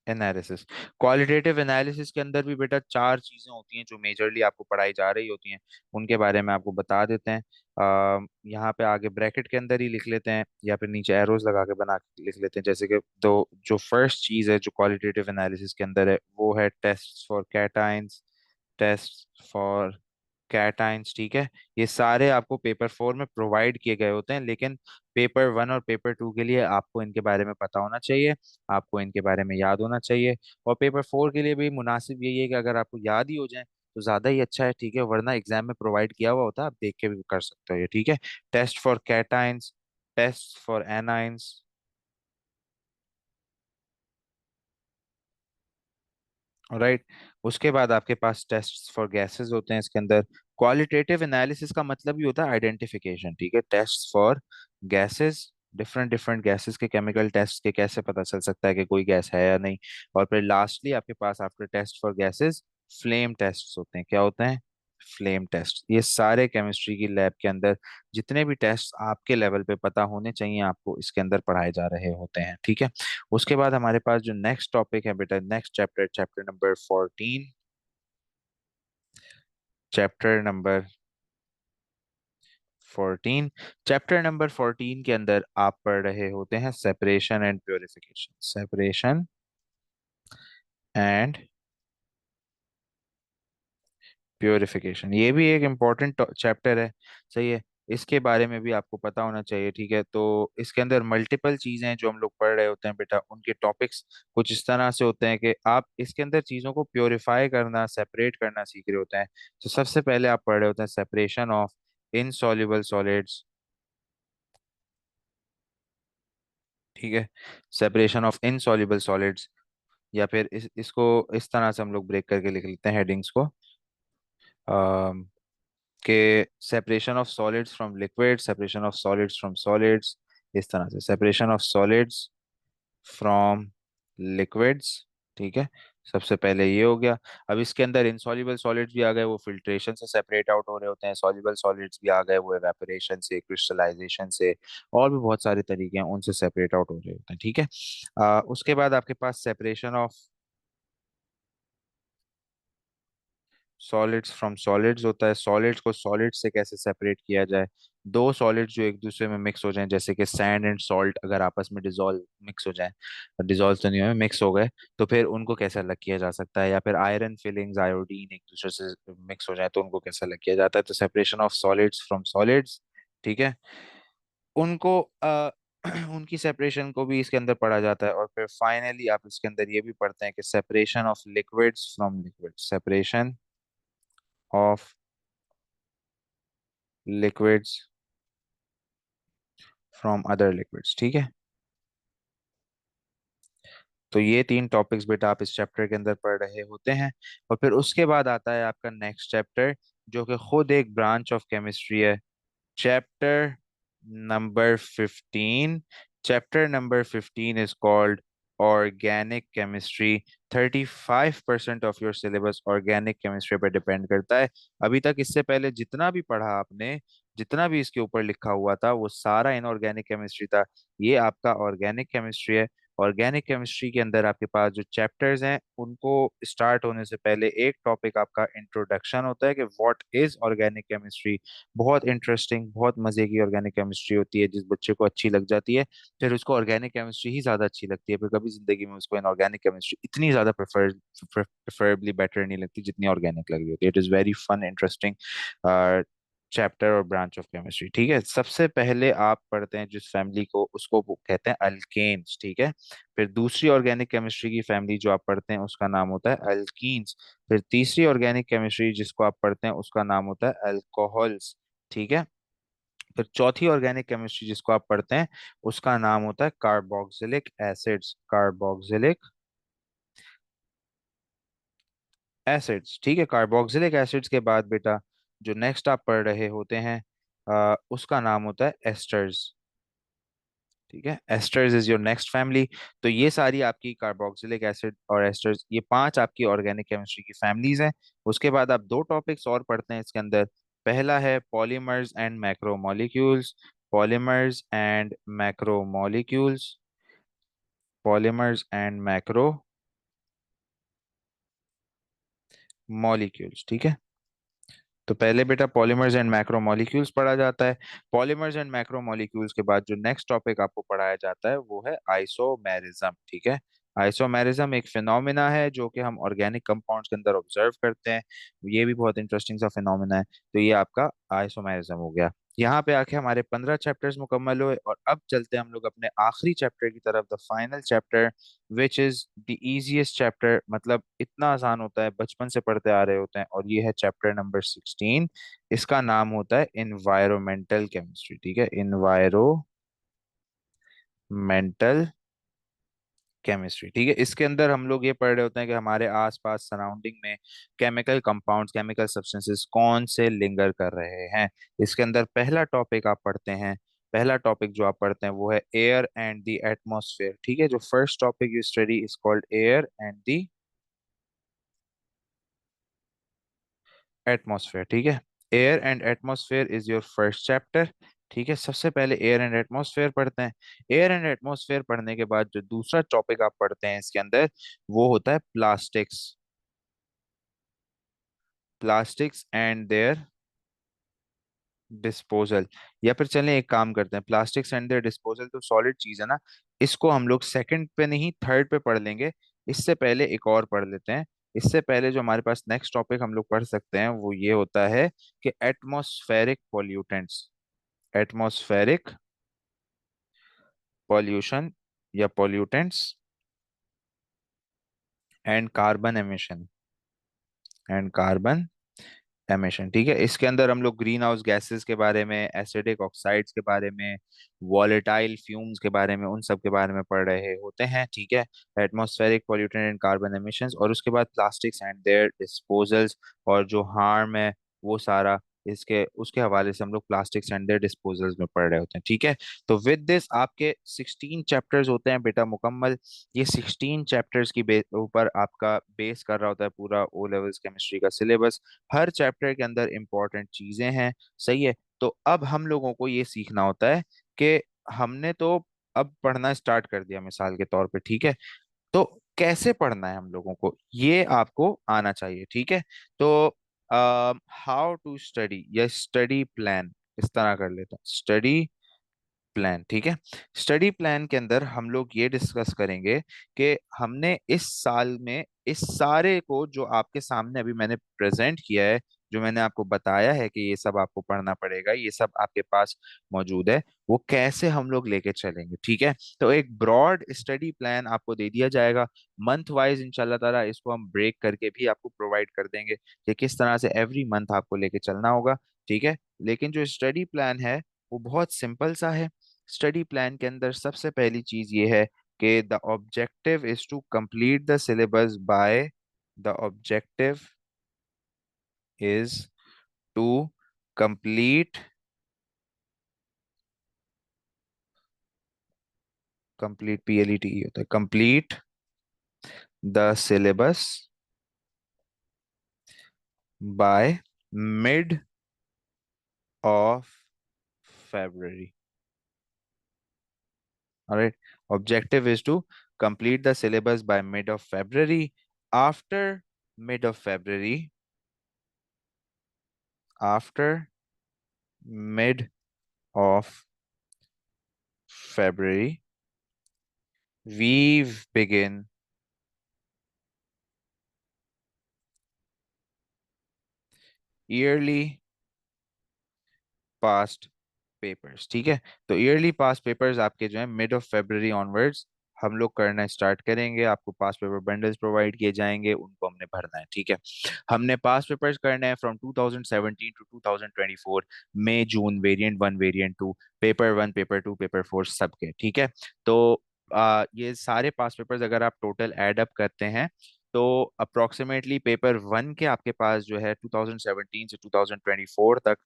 analysis, qualitative analysis के अंदर भी बेटा चार चीजें होती हैं जो मेजरली आपको पढ़ाई जा रही होती हैं। उनके बारे में आपको बता देते हैं। यहाँ पे आगे ब्रैकेट के अंदर ही लिख लेते हैं या फिर नीचे एरोज लगा के बना के लिख लेते हैं। जैसे कि तो जो फर्स्ट चीज है जो क्वालिटेटिव एनालिसिस के अंदर है वो है test for cations, test for cations, ठीक है। ये सारे आपको पेपर 4 में प्रोवाइड किए गए होते हैं, लेकिन पेपर 1 और पेपर 2 के लिए आपको इनके बारे में पता होना चाहिए, आपको इनके बारे में याद होना चाहिए। और पेपर 4 के लिए भी मुनासिब यही है कि अगर आपको याद ही हो जाए तो ज्यादा ही अच्छा है, ठीक है, वरना एग्जाम में प्रोवाइड किया हुआ होता है, आप देख के भी कर सकते हो ये, ठीक है। Test for cations, test for anions, right. उसके बाद आपके पास टेस्ट फॉर गैसेस होते हैं इसके अंदर। क्वालिटेटिव एनालिसिस का मतलब ही होता है आइडेंटिफिकेशन, ठीक है। Test for gases, different different gases के केमिकल टेस्ट के कैसे पता चल सकता है कि कोई गैस है या नहीं। और फिर लास्टली आपके पास after test for gases flame test होते हैं। क्या होते हैं? Flame test. ये सारे केमिस्ट्री की लैब के अंदर जितने भी टेस्ट आपके लेवल पे पता होने चाहिए आपको इसके अंदर पढ़ाए जा रहे होते हैं, ठीक है। उसके बाद हमारे पास जो नेक्स्ट टॉपिक है बेटा, next chapter, chapter number 14, chapter number 14, chapter number 14 के अंदर आप पढ़ रहे होते हैं separation and purification, separation and purification. ये भी एक इम्पोर्टेंट चैप्टर है, सही है। इसके बारे में भी आपको पता होना चाहिए, ठीक है। तो इसके अंदर मल्टीपल चीजें हैं जो हम लोग पढ़ रहे होते हैं बेटा, उनके टॉपिक्स कुछ इस तरह से होते हैं कि आप इसके अंदर चीजों को प्योरीफाई करना, सेपरेट करना सीख रहे होते हैं। तो सबसे पहले आप पढ़ रहे होते हैं सेपरेशन ऑफ इनसॉल्युबल सॉलिड्स, ठीक है। सेपरेशन ऑफ इनसॉल्युबल सॉलिड्स, या फिर इसको इस तरह से हम लोग ब्रेक करके लिख लेते हैं हेडिंग्स को, के separation of solids from liquid, separation of solids from solids, इस तरह से separation of solids from liquids, ठीक है। सबसे पहले ये हो गया। अब इसके अंदर इनसॉल्युबल सॉलिड्स भी आ गए, वो फिल्ट्रेशन से सेपरेट आउट हो रहे होते हैं। सॉल्युबल सॉलिड्स भी आ गए, वो एवेपोरेशन से, क्रिस्टलाइजेशन से, और भी बहुत सारे तरीके हैं उनसे सेपरेट आउट हो रहे होते हैं, ठीक है। उसके बाद आपके पास separation of solids from solids होता है। सॉलिड्स को सॉलिड्स से कैसे सेपरेट किया जाए। दो सॉलिड्स जो एक दूसरे में मिक्स हो जाएं, जैसे कि सैंड एंड सॉल्ट अगर आपस में डिजोल्व मिक्स हो जाएं, डिजोल्व तो नहीं हुए, मिक्स हो गए, तो फिर उनको कैसे अलग किया जा सकता है। या फिर आयरन फिलिंग्स, आयोडीन एक दूसरे से मिक्स हो जाए तो उनको कैसे अलग किया जाता है। तो separation of solids from solids, ठीक है, उनको उनकी सेपरेशन को भी इसके अंदर पढ़ा जाता है। और फिर फाइनली आप इसके अंदर ये भी पढ़ते हैं कि separation of liquids from liquids, separation of liquids from other liquids, ठीक है। तो ये तीन टॉपिक्स बेटा आप इस चैप्टर के अंदर पढ़ रहे होते हैं। और फिर उसके बाद आता है आपका नेक्स्ट चैप्टर जो कि खुद एक ब्रांच ऑफ केमिस्ट्री है, chapter number 15। Chapter number 15 is called organic chemistry. 35% of your syllabus organic chemistry पर डिपेंड करता है। अभी तक इससे पहले जितना भी पढ़ा आपने, जितना भी इसके ऊपर लिखा हुआ था वो सारा इनऑर्गेनिक केमिस्ट्री था। ये आपका ऑर्गेनिक केमिस्ट्री है। ऑर्गेनिक केमिस्ट्री के अंदर आपके पास जो चैप्टर्स हैं उनको स्टार्ट होने से पहले एक टॉपिक आपका इंट्रोडक्शन होता है कि व्हाट इज ऑर्गेनिक केमिस्ट्री। बहुत इंटरेस्टिंग, बहुत मजे की ऑर्गेनिक केमिस्ट्री होती है। जिस बच्चे को अच्छी लग जाती है फिर उसको ऑर्गेनिक केमिस्ट्री ही ज्यादा अच्छी लगती है, फिर कभी जिंदगी में उसको इनऑर्गेनिक केमिस्ट्री इतनी ज्यादा प्रेफरेबली बेटर नहीं लगती जितनी ऑर्गेनिक लग रही होती है। It is very fun, interesting chapter और ब्रांच ऑफ केमिस्ट्री। ठीक है, सबसे पहले आप पढ़ते हैं जिस फैमिली को, उसको वो कहते हैं अल्केन्स। ठीक है, फिर दूसरी ऑर्गेनिक केमिस्ट्री की फैमिली जो आप पढ़ते हैं उसका नाम होता है अल्कीन्स। फिर तीसरी ऑर्गेनिक केमिस्ट्री जिसको आप पढ़ते हैं उसका नाम होता है अल्कोहल्स। ठीक है, फिर चौथी ऑर्गेनिक केमिस्ट्री जिसको आप पढ़ते हैं उसका नाम होता है कार्बोक्सिलिक एसिड्स, कार्बोक्सिलिक एसिड्स। ठीक है, कार्बोक्सिलिक एसिड्स के बाद बेटा जो नेक्स्ट आप पढ़ रहे होते हैं उसका नाम होता है एस्टर्स। ठीक है, asters is your next family. तो ये सारी आपकी कार्बोक्सिलिक एसिड और एस्टर्स, ये पांच आपकी ऑर्गेनिक केमिस्ट्री की फैमिलीज हैं। उसके बाद आप दो टॉपिक्स और पढ़ते हैं इसके अंदर। पहला है polymers and macromolecules, polymers and macromolecules, polymers and macro molecules. ठीक है, तो पहले बेटा पॉलीमर्स एंड मैक्रोमोलिक्यूल्स पढ़ा जाता है। पॉलीमर्स एंड मैक्रोमोलिक्यूल्स के बाद जो नेक्स्ट टॉपिक आपको पढ़ाया जाता है वो है आइसोमेरिज्म। ठीक है, आइसोमेरिज्म एक फिनोमिना है जो कि हम ऑर्गेनिक कंपाउंड्स के अंदर ऑब्जर्व करते हैं। ये भी बहुत इंटरेस्टिंग सा फिनोमिना है। तो ये आपका आइसोमेरिज्म हो गया। यहाँ पे आके हमारे 15 चैप्टर्स मुकम्मल हुए और अब चलते हैं हम लोग अपने आखिरी चैप्टर की तरफ, the final chapter which is the easiest chapter. मतलब इतना आसान होता है, बचपन से पढ़ते आ रहे होते हैं, और ये है चैप्टर नंबर 16। इसका नाम होता है इन्वायरमेंटल केमिस्ट्री। ठीक है, इन्वायरमेंटल केमिस्ट्री। ठीक है, इसके अंदर हम लोग ये पढ़ रहे होते हैं कि हमारे आसपास सराउंडिंग में केमिकल कंपाउंड्स, केमिकल सब्सटेंसेस कौन से लिंगर कर रहे हैं। इसके अंदर पहला टॉपिक आप पढ़ते हैं, पहला टॉपिक जो आप पढ़ते हैं वो है एयर एंड द एटमॉस्फेयर। ठीक है, जो first topic you study is called air and the atmosphere. ठीक है, air and atmosphere is your first chapter. ठीक है, सबसे पहले एयर एंड एटमॉस्फेयर पढ़ते हैं। एयर एंड एटमॉस्फेयर पढ़ने के बाद जो दूसरा टॉपिक आप पढ़ते हैं इसके अंदर वो होता है plastics, plastics and there disposal. या फिर चलें एक काम करते हैं, प्लास्टिक्स एंड देयर डिस्पोजल तो सॉलिड चीज है ना, इसको हम लोग सेकंड पे नहीं थर्ड पे पढ़ लेंगे। इससे पहले एक और पढ़ लेते हैं। इससे पहले जो हमारे पास नेक्स्ट टॉपिक हम लोग पढ़ सकते हैं वो ये होता है कि एटमॉस्फेरिक पॉल्यूटेंट्स, एटमॉस्फेरिक पॉल्यूशन या pollutants and carbon emission, and carbon emission. ठीक है, इसके अंदर हम लोग ग्रीन हाउस गैसेस के बारे में, एसिडिक ऑक्साइड्स के बारे में, वॉलेटाइल फ्यूम्स के बारे में, उन सब के बारे में पढ़ रहे होते हैं। ठीक है, atmospheric pollutant and carbon emissions, और उसके बाद प्लास्टिक्स एंड देयर डिस्पोजल्स, और जो हार्म है वो सारा इसके उसके हवाले से हम लोग प्लास्टिक्स एंड देयर डिस्पोजल्स में पढ़ रहे होते हैं। ठीक है, तो विद दिस आपके 16 चैप्टर्स होते हैं बेटा मुकम्मल। ये 16 चैप्टर्स की ऊपर आपका बेस कर रहा होता है पूरा ओ लेवल्स केमिस्ट्री का सिलेबस। हर चैप्टर के अंदर इंपॉर्टेंट चीजें हैं। सही है, तो अब हम लोगों को ये सीखना होता है कि हमने तो अब पढ़ना स्टार्ट कर दिया मिसाल के तौर पे। ठीक है, तो कैसे पढ़ना है हम लोगों को ये आपको आना चाहिए। ठीक है, तो हाउ टू स्टडी या स्टडी प्लान, इस तरह कर लेता हूँ, स्टडी प्लान। ठीक है, स्टडी प्लान के अंदर हम लोग ये डिस्कस करेंगे कि हमने इस साल में इस सारे को जो आपके सामने अभी मैंने प्रेजेंट किया है, जो मैंने आपको बताया है कि ये सब आपको पढ़ना पड़ेगा, ये सब आपके पास मौजूद है, वो कैसे हम लोग लेके चलेंगे। ठीक है, तो एक ब्रॉड स्टडी प्लान आपको दे दिया जाएगा। मंथ वाइज इंशाल्लाह ताला इसको हम ब्रेक करके भी आपको प्रोवाइड कर देंगे कि किस तरह से एवरी मंथ आपको लेके चलना होगा। ठीक है, लेकिन जो स्टडी प्लान है वो बहुत सिंपल सा है। स्टडी प्लान के अंदर सबसे पहली चीज ये है कि the objective is to complete the syllabus by, the objective is to complete, complete PLET होता है, complete the syllabus by mid of February. All right, objective is to complete the syllabus by mid of February. After mid of February, after mid of February, we begin yearly past papers, ठीक है। तो ईयरली पास पेपर्स आपके जो है मिड ऑफ February ऑनवर्ड्स हम लोग करना स्टार्ट करेंगे। आपको पास पेपर बंडल्स प्रोवाइड किए जाएंगे, उनको हमने भरना है, ठीक है। हमने पास पेपर्स करने हैं from 2017 to 2024, May June, variant one, variant two, paper one, paper two, paper four, सबके, ठीक है। तो ये सारे पास पेपर्स अगर आप टोटल एड अप करते हैं तो अप्रोक्सीमेटली पेपर वन के आपके पास जो है 2017 से 2024 तक,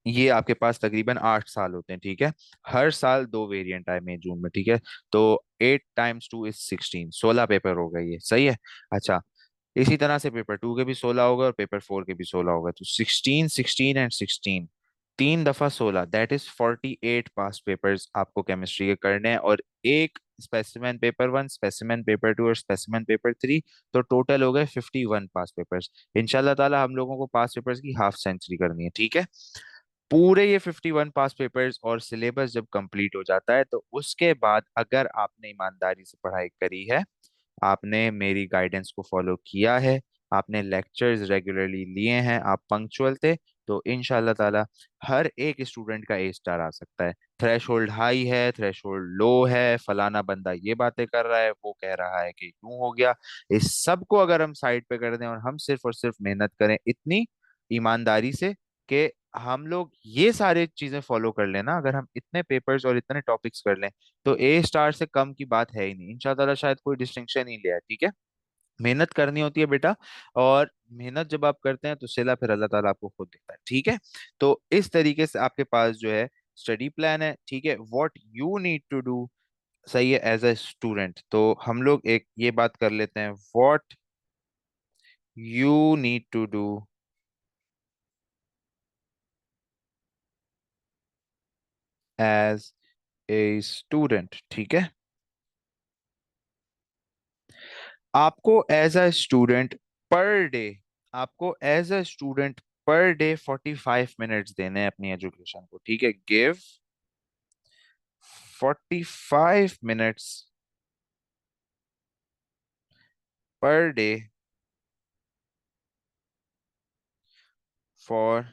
ये आपके पास तकरीबन 8 साल होते हैं, ठीक है। हर साल दो वेरिएंट आए मई जून में, ठीक है। तो 8 × 2 = 16, 16 पेपर हो गए, ये सही है। अच्छा, इसी तरह से पेपर टू के भी 16 होगा और पेपर फोर के भी 16 होगा, तो 16, 16 एंड 16, 3 दफा 16, दैट इज 48 पास पेपर्स आपको केमिस्ट्री के करने हैं। और एक specimen paper one, specimen paper two और स्पेसिमेन पेपर थ्री, तो टोटल हो गए 51 पास पेपर्स। इंशाल्लाह ताला हम लोगों को पास पेपर्स की हाफ सेंचुरी करनी है, ठीक है। पूरे ये 51 पास पेपर्स और सिलेबस जब कंप्लीट हो जाता है तो उसके बाद अगर आपने ईमानदारी से पढ़ाई करी है, आपने मेरी गाइडेंस को फॉलो किया है, आपने लेक्चर्स रेगुलरली लिए हैं, आप पंक्चुअल थे, तो इंशाल्लाह ताला हर एक स्टूडेंट का A स्टार आ सकता है। थ्रेशोल्ड हाई है, थ्रेशोल्ड लो है, फलाना बंदा ये बातें कर रहा है, वो कह रहा है कि यूं हो गया, इस सब को अगर हम साइड पे कर दें और हम सिर्फ और सिर्फ मेहनत करें इतनी ईमानदारी से कि हम लोग ये सारे चीजें फॉलो कर लेना, अगर हम इतने पेपर्स और इतने टॉपिक्स कर लें तो A स्टार से कम की बात है ही नहीं, इंशाल्लाह शायद कोई डिस्टिंक्शन ही ले आए, ठीक है। मेहनत करनी होती है बेटा, और मेहनत जब आप करते हैं तो सिला फिर अल्लाह ताला आपको खुद देता है, ठीक है। तो इस तरीके से आपके पास जो है स्टडी प्लान है, ठीक है। What you need to do, सही है, एज अ स्टूडेंट, तो हम लोग एक ये बात कर लेते हैं, what you need to do as a student, ठीक है। आपको as a student per day, आपको as a student per day 45 minutes देने हैं अपनी एजुकेशन को, ठीक है। Give 45 minutes per day for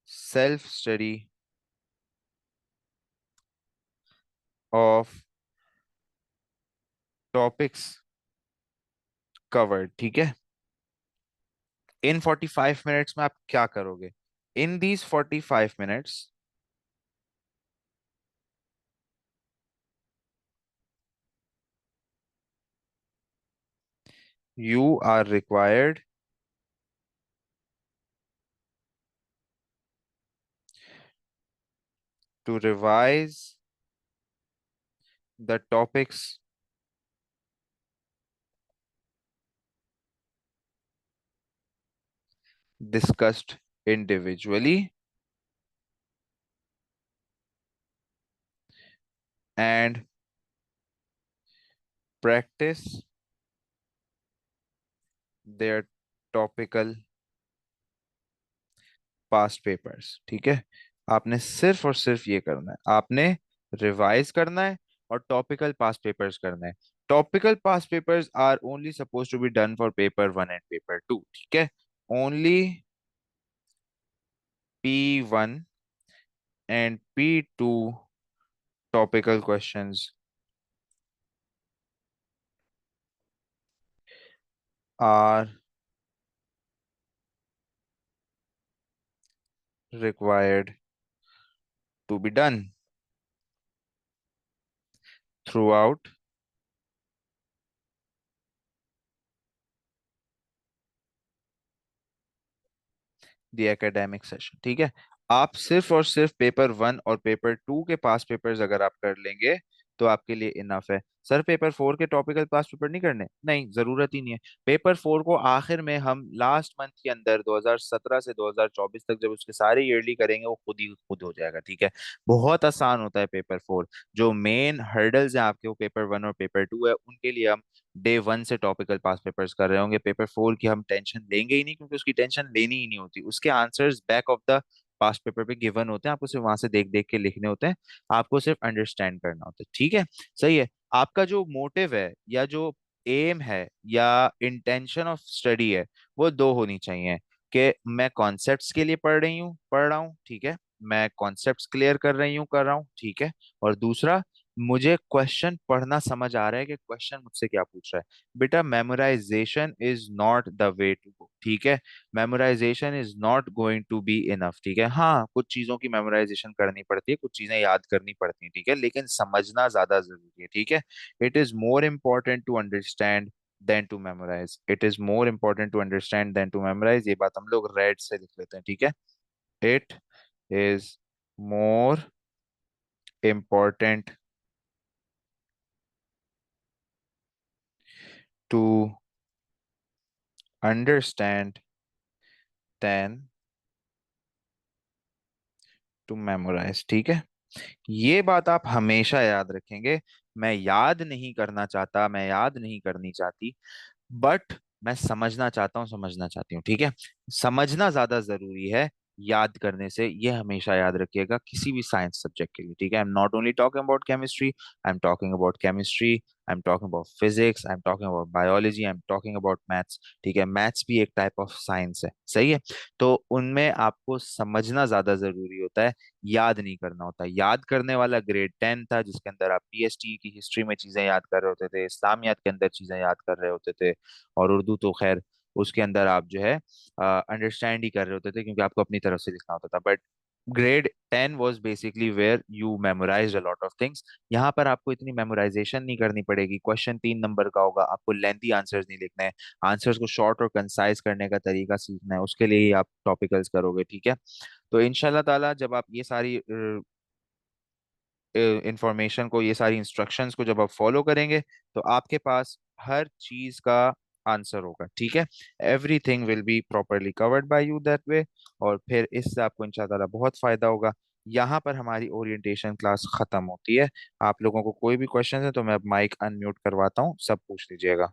self study of topics covered, ठीक है। इन 45 मिनट्स में आप क्या करोगे? In these 45 minutes you are required to revise the topics discussed individually and practice their topical past papers, ठीक है। आपने सिर्फ और सिर्फ ये करना है, आपने रिवाइज करना है और टॉपिकल पास्ट पेपर्स करना है। Topical past papers are only supposed to be done for paper one and paper two, ठीक है। Only P1 and P2 topical questions are required to be done throughout the academic session, ठीक है। आप सिर्फ और सिर्फ पेपर वन और पेपर टू के पास पेपर्स अगर आप कर लेंगे तो आपके लिए इनफ है। सर पेपर फोर के टॉपिकल पास पेपर नहीं करने, नहीं, जरूरत ही नहीं है। पेपर फोर को आखिर में हम लास्ट मंथ के अंदर 2017 से 2024 तक जब उसके सारे ईयरली करेंगे वो खुद ही खुद हो जाएगा, ठीक है। बहुत आसान होता है पेपर फोर। जो मेन हर्डल्स हैं आपके वो पेपर वन और पेपर टू है, उनके लिए हम डे वन से टॉपिकल पास पेपर्स कर रहे होंगे। पेपर फोर की हम टेंशन लेंगे ही नहीं, क्योंकि उसकी टेंशन लेनी ही नहीं होती, उसके answers back of the past paper पे गिवन होते हैं, आपको सिर्फ वहां से देख देख के लिखने होते हैं, आपको सिर्फ अंडरस्टैंड करना होता है, ठीक है। सही है। आपका जो मोटिव है या जो एम है या इंटेंशन ऑफ स्टडी है वो दो होनी चाहिए, कि मैं कॉन्सेप्ट्स के लिए पढ़ रहा हूँ, ठीक है, मैं कॉन्सेप्ट्स क्लियर कर रहा हूँ, ठीक है। और दूसरा, मुझे क्वेश्चन पढ़ना समझ आ रहा है कि क्वेश्चन मुझसे क्या पूछ रहा है। बेटा memorisation is not the way to go, ठीक है। Memorisation is not going to be enough, ठीक है। हाँ, कुछ चीजों की मेमोराइजेशन करनी पड़ती है, कुछ चीजें याद करनी पड़ती हैं, ठीक है, लेकिन समझना ज्यादा जरूरी है, ठीक है। It is more important to understand than to memorise, it is more important to understand than to memorise. ये बात हम लोग रेड से लिख लेते हैं, ठीक है। It is more important to understand than to memorise, ठीक है। ये बात आप हमेशा याद रखेंगे। मैं याद नहीं करना चाहता, मैं याद नहीं करनी चाहती, बट मैं समझना चाहता हूँ, समझना चाहती हूँ, ठीक है। समझना ज्यादा जरूरी है याद करने से, ये हमेशा याद रखिएगा किसी भी साइंस सब्जेक्ट के लिए, ठीक है। I am not only talking about chemistry, I am talking about chemistry, I am talking about physics, I am talking about biology, I am talking about maths, ठीक है। मैथ्स भी एक टाइप ऑफ साइंस है, सही है। तो उनमें आपको समझना ज्यादा जरूरी होता है, याद नहीं करना होता। याद करने वाला ग्रेड 10 था, जिसके अंदर आप पीएसटी की हिस्ट्री में चीजें याद कर रहे होते थे, इस्लामियात के अंदर चीजें याद कर रहे होते थे, और उर्दू तो खैर उसके अंदर आप जो है अंडरस्टैंड ही कर रहे होते थे, क्योंकि आपको अपनी तरफ से लिखना होता था। But grade 10 was basically where you memorise a lot of things. यहाँ पर आपको इतनी मेमोराइजेशन नहीं करनी पड़ेगी। क्वेश्चन 3 नंबर का होगा, आपको लेंथी आंसर्स नहीं लिखने हैं, आंसर्स को शॉर्ट और कंसाइज करने का तरीका सीखना है, उसके लिए ही आप टॉपिकल्स करोगे, ठीक है। तो इंशाल्लाह ताला जब आप ये सारी इंफॉर्मेशन को, ये सारी इंस्ट्रक्शंस को जब आप फॉलो करेंगे, तो आपके पास हर चीज का आंसर होगा, ठीक है। Everything will be properly covered by you that way. और फिर इससे आपको इंशाल्लाह ताला बहुत फायदा होगा। यहाँ पर हमारी ओरिएंटेशन क्लास खत्म होती है। आप लोगों को कोई भी क्वेश्चन है तो मैं अब माइक अनम्यूट करवाता हूँ, सब पूछ लीजिएगा।